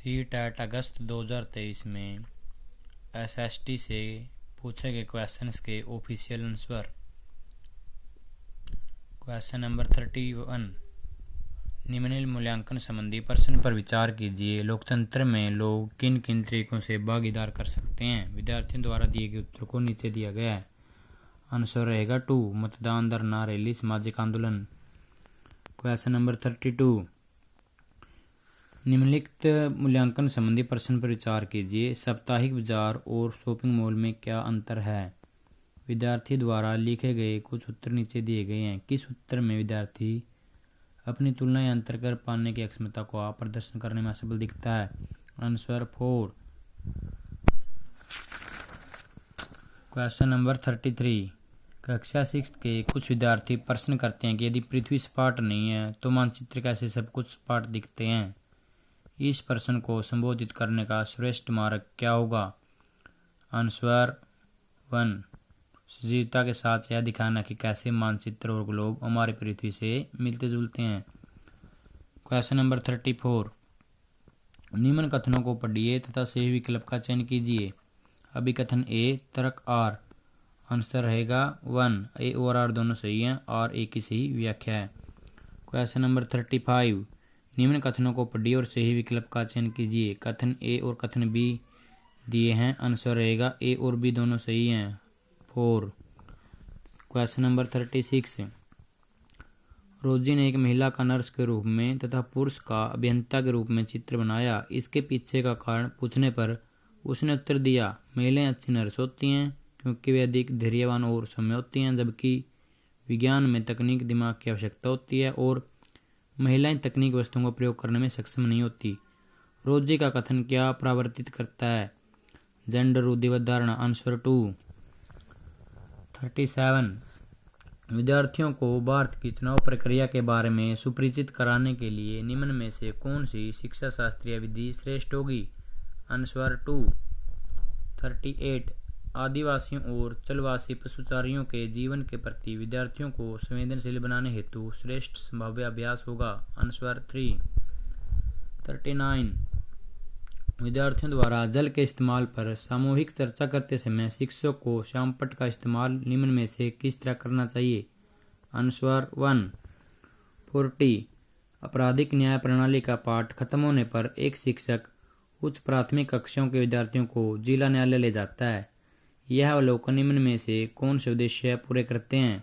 CTET अगस्त 2023 में SST से पूछे गए क्वेश्चंस के ऑफिशियल आंसर। क्वेश्चन नंबर 31, निम्नलिखित मूल्यांकन संबंधी प्रश्न पर विचार कीजिए। लोकतंत्र में लोग किन किन तरीकों से भागीदार कर सकते हैं? विद्यार्थियों द्वारा दिए गए उत्तर को नीचे दिया गया है। आंसर रहेगा 2, मतदान, धरना, रैली, सामाजिक आंदोलन। क्वेश्चन नंबर 32, निम्नलिखित मूल्यांकन संबंधी प्रश्न पर विचार कीजिए। साप्ताहिक बाजार और शॉपिंग मॉल में क्या अंतर है? विद्यार्थी द्वारा लिखे गए कुछ उत्तर नीचे दिए गए हैं। किस उत्तर में विद्यार्थी अपनी तुलना या अंतर कर पाने की अक्षमता को प्रदर्शन करने में असफल दिखता है? आंसर 4। क्वेश्चन नंबर 33, कक्षा 6 के कुछ विद्यार्थी प्रश्न करते हैं कि यदि पृथ्वी सपाट नहीं है तो मानचित्र कैसे सब कुछ सपाट दिखते हैं? इस प्रश्न को संबोधित करने का श्रेष्ठ मार्ग क्या होगा? आंसर 1, सजीवता के साथ यह दिखाना कि कैसे मानचित्र और ग्लोब हमारी पृथ्वी से मिलते जुलते हैं। क्वेश्चन नंबर 34, निम्न कथनों को पढ़िए तथा सही विकल्प का चयन कीजिए। अभिकथन ए, तर्क आर। आंसर रहेगा 1, ए और आर दोनों सही हैं और ए की सही व्याख्या है। क्वेश्चन नंबर 35, निम्न कथनों को पढ़िए और सही विकल्प का चयन कीजिए। कथन ए और कथन बी दिए हैं। आंसर रहेगा ए और बी दोनों सही हैं, 4। क्वेश्चन नंबर 36, रोजी ने एक महिला का नर्स के रूप में तथा पुरुष का अभियंता के रूप में चित्र बनाया। इसके पीछे का कारण पूछने पर उसने उत्तर दिया, महिलाएं अच्छी नर्स होती हैं क्योंकि वे अधिक धैर्यवान और सौम्य होती हैं, जबकि विज्ञान में तकनीक दिमाग की आवश्यकता होती है और महिलाएं तकनीक वस्तुओं का प्रयोग करने में सक्षम नहीं होती। रोजी का कथन क्या परावर्तित करता है? जेंडर रूढ़िवाद धारणा। आंसर 2। 37, विद्यार्थियों को भारत की चुनाव प्रक्रिया के बारे में सुपरिचित कराने के लिए निम्न में से कौन सी शिक्षा शास्त्रीय विधि श्रेष्ठ होगी? आंसर 2। 38, आदिवासियों और चलवासी पशुचारियों के जीवन के प्रति विद्यार्थियों को संवेदनशील बनाने हेतु श्रेष्ठ संभाव्य अभ्यास होगा। आंसर 3। 39, विद्यार्थियों द्वारा जल के इस्तेमाल पर सामूहिक चर्चा करते समय शिक्षक को श्यामपट्ट का इस्तेमाल निम्न में से किस तरह करना चाहिए? आंसर 1। 40, आपराधिक न्याय प्रणाली का पाठ खत्म होने पर एक शिक्षक उच्च प्राथमिक कक्षाओं के विद्यार्थियों को जिला न्यायालय ले जाता है। यह अवलोकन निम्न में से कौन से उद्देश्य पूरे करते हैं?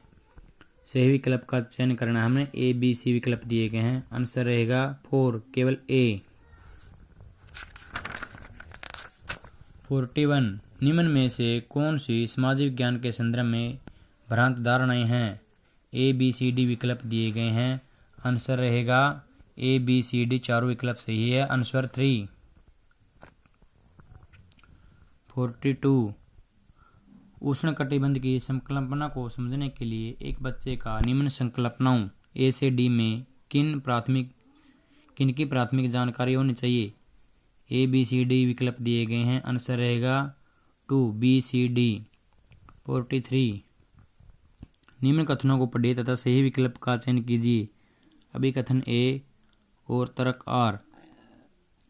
सही विकल्प का चयन करना। हमने ए, बी, सी विकल्प दिए गए हैं। आंसर रहेगा 4, केवल ए। 41, निम्न में से कौन सी सामाजिक विज्ञान के संदर्भ में भ्रांत धारणाएं हैं? ए, बी, सी, डी विकल्प दिए गए हैं। आंसर रहेगा ए, बी, सी, डी चारों विकल्प सही है। आंसर 3। 42, उष्णकटिबंध की संकल्पना को समझने के लिए एक बच्चे का निम्न संकल्पनाओं ए से डी में किन की प्राथमिक जानकारी होनी चाहिए? ए, बी, सी, डी विकल्प दिए गए हैं। आंसर रहेगा 2, बी, सी, डी। 43, निम्न कथनों को पढ़िए तथा सही विकल्प का चयन कीजिए। अभिकथन ए और तर्क आर।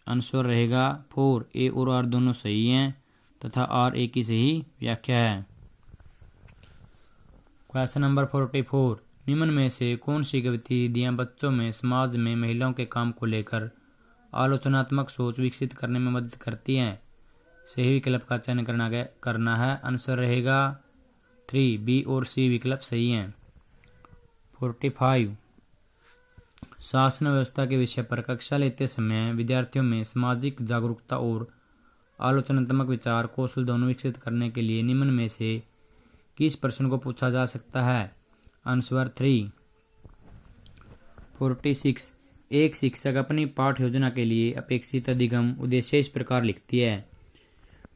आंसर रहेगा 4, ए और आर दोनों सही हैं तथा आर ए की सही व्याख्या है। क्वेश्चन नंबर 44, निम्न में से कौन सी गतिविधियां बच्चों में समाज में महिलाओं के काम को लेकर आलोचनात्मक सोच विकसित करने में मदद करती हैं? सही विकल्प का चयन करना है। आंसर रहेगा 3, बी और सी विकल्प सही हैं। 45, शासन व्यवस्था के विषय पर कक्षा लेते समय विद्यार्थियों में सामाजिक जागरूकता और आलोचनात्मक विचार कौशल दोनों विकसित करने के लिए निम्न में से किस प्रश्न को पूछा जा सकता है? आंसर 3। 46, एक शिक्षक अपनी पाठ योजना के लिए अपेक्षित अधिगम उद्देश्य इस प्रकार लिखती है।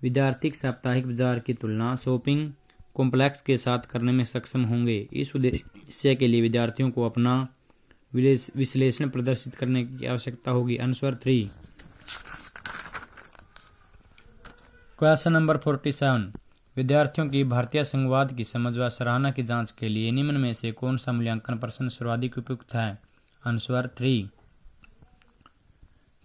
विद्यार्थी साप्ताहिक बाजार की तुलना शॉपिंग कॉम्प्लेक्स के साथ करने में सक्षम होंगे। इस उद्देश्य के लिए विद्यार्थियों को अपना विश्लेषण प्रदर्शित करने की आवश्यकता होगी। आंसर 3। क्वेश्चन नंबर 47, विद्यार्थियों की भारतीय संघवाद की समझ व सराहना की जांच के लिए निम्न में से कौन सा मूल्यांकन प्रश्न सर्वाधिक उपयुक्त है? आंसर 3।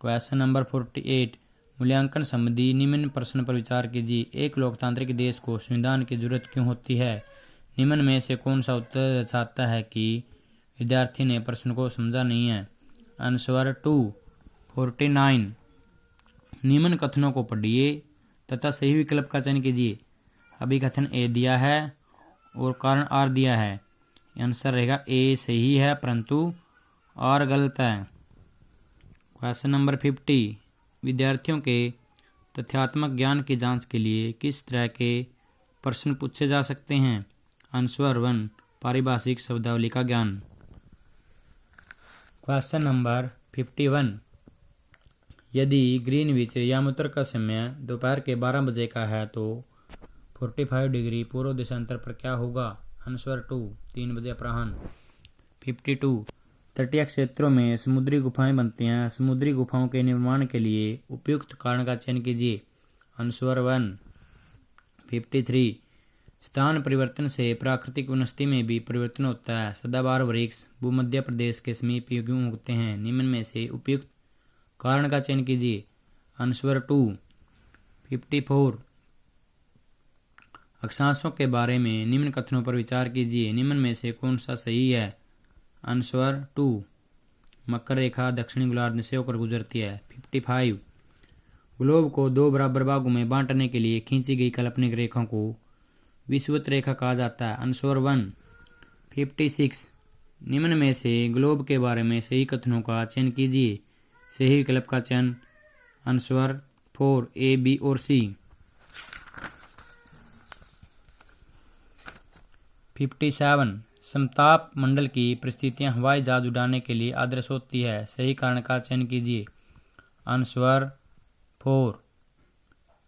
क्वेश्चन नंबर 48 मूल्यांकन संबंधी निम्न प्रश्न पर विचार कीजिए। एक लोकतांत्रिक देश को संविधान की जरूरत क्यों होती है? निम्न में से कौन सा उत्तर दर्शाता है कि विद्यार्थी ने प्रश्न को समझा नहीं है? आंसर 249। निम्न कथनों को पढ़िए तथा सही विकल्प का चयन कीजिए। अभिकथन ए दिया है और कारण आर दिया है। आंसर रहेगा ए सही है परंतु आर गलत है। क्वेश्चन नंबर 50 विद्यार्थियों के तथ्यात्मक ज्ञान की जांच के लिए किस तरह के प्रश्न पूछे जा सकते हैं? आंसर 1 पारिभाषिक शब्दावली का ज्ञान। क्वेश्चन नंबर 51 यदि ग्रीनविच यामोत्तर का समय दोपहर के 12 बजे का है तो 45 डिग्री पूर्व देशांतर पर क्या होगा? आंसर 2 3 बजे अपराह्न। 52 तटीय क्षेत्रों में समुद्री गुफाएं बनती हैं। समुद्री गुफाओं के निर्माण के लिए उपयुक्त कारण का चयन कीजिए। आंसर 1। 53 स्थान परिवर्तन से प्राकृतिक वनस्पति में भी परिवर्तन होता है। सदाबहार वृक्ष भूमध्य प्रदेश के समीप क्यों उगते हैं? निम्न में से उपयुक्त कारण का चयन कीजिए। आंसर 2। 54 अक्षांशों के बारे में निम्न कथनों पर विचार कीजिए। निम्न में से कौन सा सही है? आंसर 2 मकर रेखा दक्षिणी गोलार्ध से होकर गुजरती है। 55 ग्लोब को 2 बराबर भागों में बांटने के लिए खींची गई काल्पनिक रेखा को विषुवत रेखा कहा जाता है। आंसर 1। 56 निम्न में से ग्लोब के बारे में सही कथनों का चयन कीजिए। सही विकल्प का चयन। आंसर 4 ए बी और सी। 57 समताप मंडल की परिस्थितियां हवाई जहाज उड़ाने के लिए आदर्श होती है। सही कारण का चयन कीजिए। आंसर 4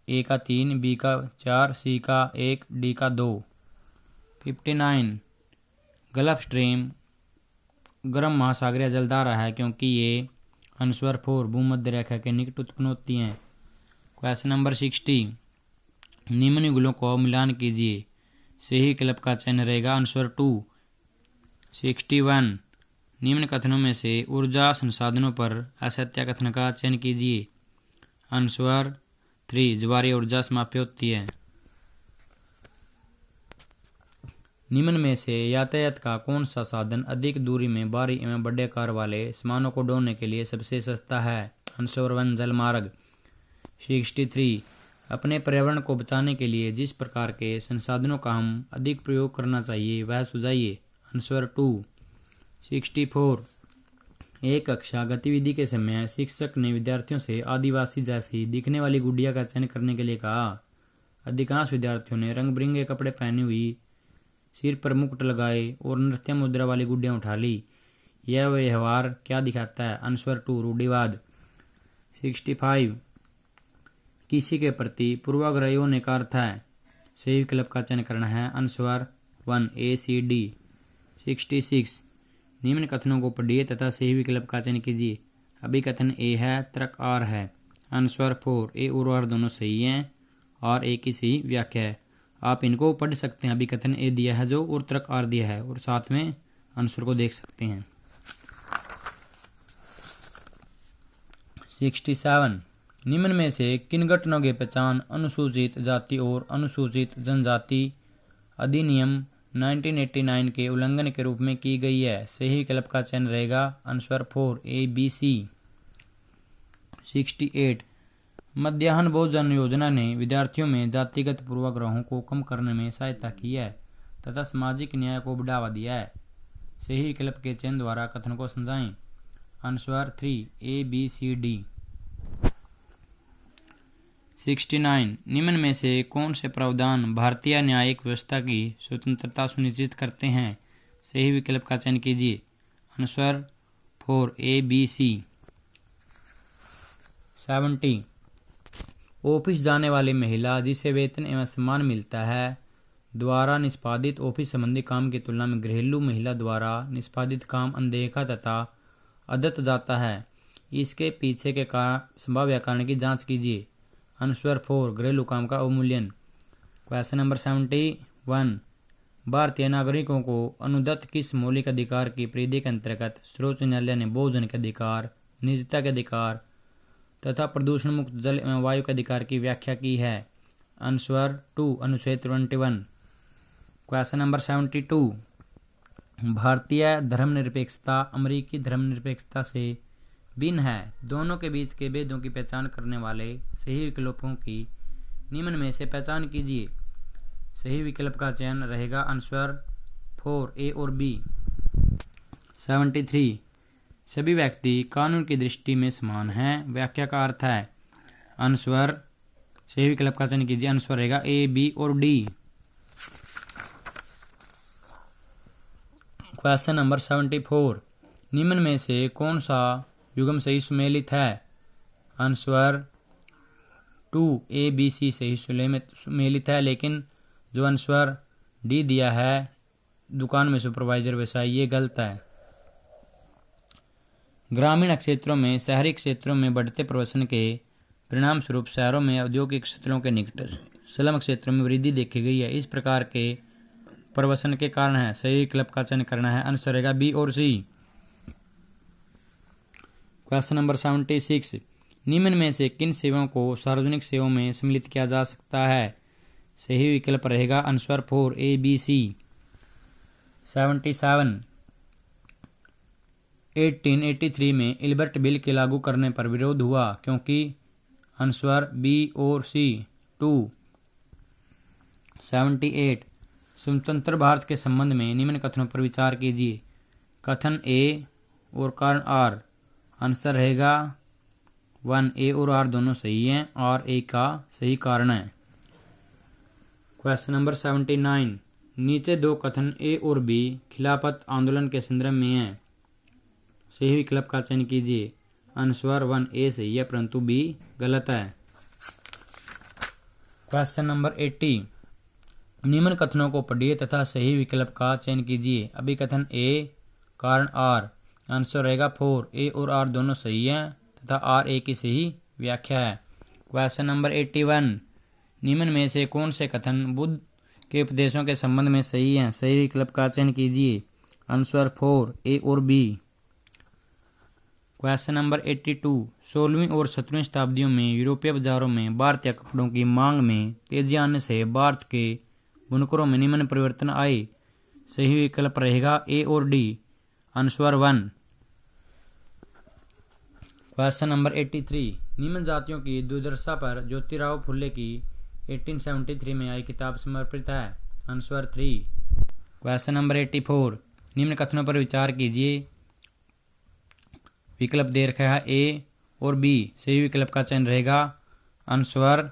ए का 3 बी का 4 सी का 1 डी का 2। 59 गल्फ स्ट्रीम गर्म महासागरीय जलधारा है क्योंकि ये आंसर 4 भूमध्य रेखा के निकट उत्पन्न होती हैं। क्वेश्चन नंबर 60 निम्न युगलों को मिलान कीजिए। सही विकल्प का चयन रहेगा। आंसर 2। 61 निम्न कथनों में से ऊर्जा संसाधनों पर असत्य कथन का चयन कीजिए। आंसर 3 ज्वारीय ऊर्जा समाप्य होती है। निम्न में से यातायात का कौन सा साधन अधिक दूरी में भारी एवं बड़े आकार वाले सामानों को ढोने के लिए सबसे सस्ता है? आंसर 1 जलमार्ग। 63 अपने पर्यावरण को बचाने के लिए जिस प्रकार के संसाधनों का हम अधिक प्रयोग करना चाहिए वह सुझाइए। आंसर 2। 64 एक कक्षा गतिविधि के समय शिक्षक ने विद्यार्थियों से आदिवासी जैसी दिखने वाली गुड़िया का चयन करने के लिए कहा। अधिकांश विद्यार्थियों ने रंग बिरंगे कपड़े पहनी हुई, सिर पर मुकुट लगाए और नृत्य मुद्रा वाली गुड़िया उठा ली। यह व्यवहार क्या दिखाता है? आंसर 2 रूढ़िवाद। 65 किसी के प्रति पूर्वाग्रह होने का अर्थ है। सही विकल्प का चयन करना है। आंसर 1 ए सी डी। 66 निम्न कथनों को पढ़िए तथा सही विकल्प का चयन कीजिए। अभिकथन ए है, तर्क आर है। आंसर 4 ए और आर दोनों सही हैं और ए की सही व्याख्या है। आप इनको पढ़ सकते हैं। अभिकथन ए दिया है जो और तर्क आर दिया है और साथ में आंसर को देख सकते हैं। 67 निम्न में से किन घटनाओं की पहचान अनुसूचित जाति और अनुसूचित जनजाति अधिनियम 1989 के उल्लंघन के रूप में की गई है? सही विकल्प का चयन रहेगा। आंसर 4 ए बी सी। 68 मध्याह्न भोजन योजना ने विद्यार्थियों में जातिगत पूर्वाग्रहों को कम करने में सहायता की है तथा सामाजिक न्याय को बढ़ावा दिया है। सही विकल्प के चयन द्वारा कथन को समझाएं। Answer 3 A B C D. 69 निम्न में से कौन से प्रावधान भारतीय न्यायिक व्यवस्था की स्वतंत्रता सुनिश्चित करते हैं? सही विकल्प का चयन कीजिए। Answer 4 A B C. 70 office जाने वाली महिला जिसे वेतन एवं सम्मान मिलता है द्वारा निष्पादित ऑफिस संबंधी काम की तुलना में घरेलू महिला द्वारा निष्पादित काम अनदेखा तथा अदत्त जाता है। इसके पीछे के संभाव्य कारण की जांच कीजिए। आंसर 4 घरेलू काम का अवमूल्यन। क्वेश्चन नंबर 71 भारतीय नागरिकों को अनुदत्त किस मौलिक अधिकार की परिधि के अंतर्गत सर्वोच्च न्यायालय ने बहुजन के अधिकार, निजता के अधिकार, तथा प्रदूषण मुक्त जल एवं वायु के अधिकार की व्याख्या की है? आंसर 2 अनुच्छेद 21। क्वेश्चन नंबर 72, भारतीय धर्मनिरपेक्षता अमेरिकी धर्मनिरपेक्षता से भिन्न है। दोनों के बीच के भेदों की पहचान करने वाले सही विकल्पों की निम्न में से पहचान कीजिए। सही विकल्प का चयन रहेगा आंसर 4 ए और बी। 73, सभी व्यक्ति कानून की दृष्टि में समान हैं। व्याख्या का अर्थ है? आंसर सही विकल्प का चयन कीजिए। आंसर रहेगा ए, बी और डी। क्वेश्चन नंबर 74, निम्न में से कौन सा युग्म सही सुमेलित है? आंसर 2 ए, बी, सी सही सुमेलित है, लेकिन जो आंसर डी दिया है दुकान में सुपरवाइजर व्यवसाय, ये गलत है। ग्रामीण क्षेत्रों में शहरी क्षेत्रों में बढ़ते प्रवसन के परिणाम स्वरूप शहरों में औद्योगिक स्थलों के निकट स्लम क्षेत्रों में वृद्धि देखी गई है। इस प्रकार के प्रवसन के कारण है। सही विकल्प का चयन करना है। आंसर रहेगा बी और सी। क्वेश्चन नंबर 76, निम्न में से किन सेवाओं को सार्वजनिक सेवाओं में सम्मिलित किया जा सकता है? सही विकल्प रहेगा आंसर 4 ए, बी, सी। 77, 1883 में इल्बर्ट बिल के लागू करने पर विरोध हुआ क्योंकि? आंसर बी और सी 2। 78, स्वतंत्र भारत के संबंध में निम्न कथनों पर विचार कीजिए। कथन ए और कारण आर। आंसर रहेगा 1 ए और आर दोनों सही हैं और ए का सही कारण है। क्वेश्चन नंबर 79, नीचे दो कथन ए और बी खिलाफत आंदोलन के संदर्भ में हैं। सही विकल्प का चयन कीजिए। आंसर 1 ए सही है परंतु बी गलत है। क्वेश्चन नंबर 80, निम्न कथनों को पढ़िए तथा सही विकल्प का चयन कीजिए। अभिकथन ए, कारण आर। आंसर रहेगा 4 ए और आर दोनों सही हैं तथा आर ए की सही व्याख्या है। क्वेश्चन नंबर 81, निम्न में से कौन से कथन बुद्ध के उपदेशों के संबंध में सही हैं? सही विकल्प का चयन कीजिए। आंसर 4 ए और बी। क्वेश्चन नंबर 82, 16वीं और 17वीं शताब्दियों में यूरोपीय बाजारों में भारतीय कपड़ों की मांग में तेजी आने से भारत के बुनकरों में निम्न परिवर्तन आए। सही विकल्प रहेगा ए और डी। आंसर 1। क्वेश्चन नंबर 83, निम्न जातियों की दुर्दशा पर ज्योतिराव फुले की 1873 में आई किताब समर्पित है। आंसर 3। क्वेश्चन नंबर 84, निम्न कथनों पर विचार कीजिए। विकल्प दे रखा है ए और बी। सही विकल्प का चयन रहेगा आंसर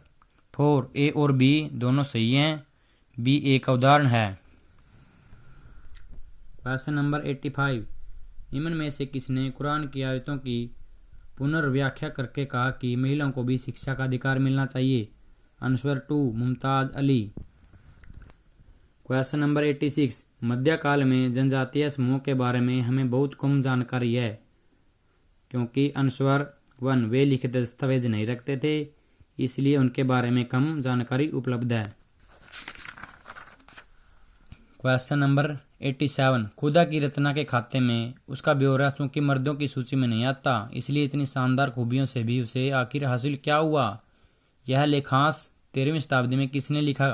4 ए और बी दोनों सही हैं। बी ए का उदाहरण है। क्वेश्चन नंबर 85, निम्न में से किसने कुरान की आयतों की पुनर्व्याख्या करके कहा कि महिलाओं को भी शिक्षा का अधिकार मिलना चाहिए? Answer 2 Mumtaz Ali. Question number 86, मध्यकाल में जनजातीय समूह के बारे में हमें बहुत कम जानकारी है क्योंकि आंसर 1 वे लिखित दस्तावेज नहीं रखते थे इसलिए उनके बारे में कम जानकारी उपलब्ध है। क्वेश्चन नंबर 87, खुदा की रचना के खाते में उसका ब्यौरा चूंकि मर्दों की सूची में नहीं आता इसलिए इतनी शानदार खूबियों से भी उसे आखिर हासिल क्या हुआ? यह लेखांश 13वीं शताब्दी में किसने लिखा?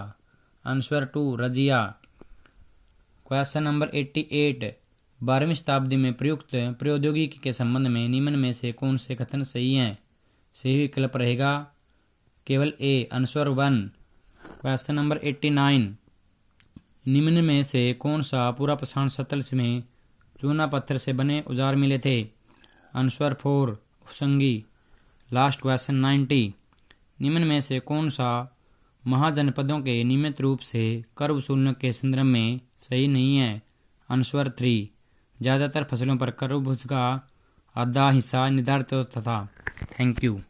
आंसर 2 रजिया। क्वेश्चन नंबर 88, 12वीं शताब्दी में प्रयुक्त प्रौद्योगिकी के संबंध में निम्न में से कौन से कथन सही हैं? सही विकल्प रहेगा केवल ए। आंसर 1। क्वेश्चन नंबर 89, निम्न में से कौन सा पूरा प्रसारण सतल में चूना पत्थर से बने औजार मिले थे? आंसर 4 संगी। लास्ट क्वेश्चन 90, निम्न में से कौन सा महाजनपदों के नियमित रूप से कर वसूलने के संदर्भ में सही नहीं है? आंसर 3। ज़्यादातर फसलों पर कर बोझ का आधा हिस्सा निर्धारित होता था। Thank you.